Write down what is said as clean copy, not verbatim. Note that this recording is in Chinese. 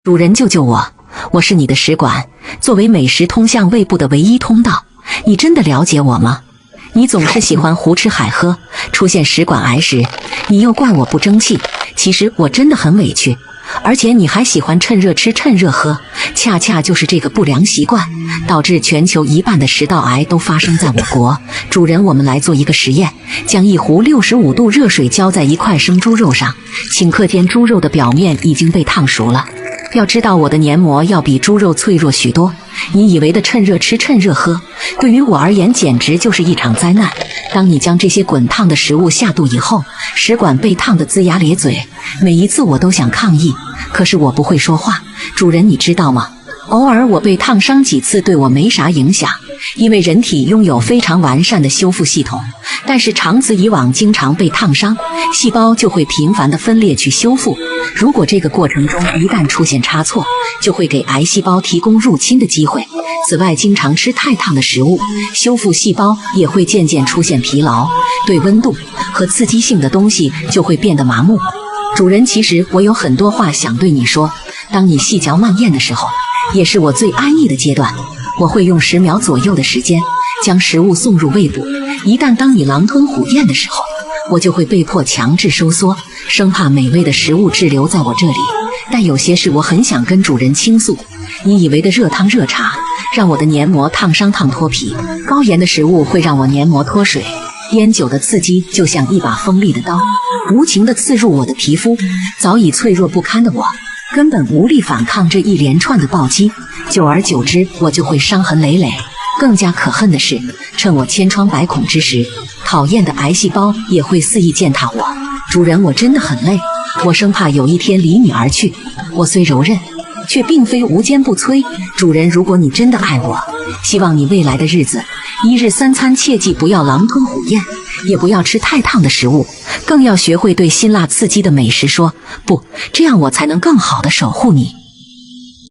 主人救救我！我是你的食管，作为美食通向胃部的唯一通道，你真的了解我吗？你总是喜欢胡吃海喝，出现食管癌时，你又怪我不争气。其实我真的很委屈，而且你还喜欢趁热吃趁热喝，恰恰就是这个不良习惯，导致全球1半的食道癌都发生在我国。主人，我们来做一个实验，将1壶65度热水浇在1块生猪肉上，顷刻间猪肉的表面已经被烫熟了。要知道我的黏膜要比猪肉脆弱许多，你以为的趁热吃趁热喝，对于我而言简直就是一场灾难。当你将这些滚烫的食物下肚以后，食管被烫得龇牙咧嘴，每一次我都想抗议，可是我不会说话。主人，你知道吗？偶尔我被烫伤几次对我没啥影响，因为人体拥有非常完善的修复系统，但是长此以往经常被烫伤，细胞就会频繁地分裂去修复。如果这个过程中一旦出现差错，就会给癌细胞提供入侵的机会。此外，经常吃太烫的食物，修复细胞也会渐渐出现疲劳，对温度和刺激性的东西就会变得麻木。主人，其实我有很多话想对你说，当你细嚼慢咽的时候，也是我最安逸的阶段。我会用10秒左右的时间将食物送入胃部，一旦当你狼吞虎咽的时候，我就会被迫强制收缩，生怕美味的食物滞留在我这里。但有些事我很想跟主人倾诉。你以为的热汤热茶让我的黏膜烫伤烫脱皮，高盐的食物会让我黏膜脱水，烟酒的刺激就像一把锋利的刀，无情地刺入我的皮肤。早已脆弱不堪的我根本无力反抗这一连串的暴击，久而久之我就会伤痕累累。更加可恨的是，趁我千疮百孔之时，讨厌的癌细胞也会肆意践踏我。主人，我真的很累，我生怕有一天离你而去。我虽柔韧，却并非无坚不摧。主人，如果你真的爱我，希望你未来的日子，1日3餐切记不要狼吞虎咽，也不要吃太烫的食物，更要学会对辛辣刺激的美食说不，这样我才能更好地守护你。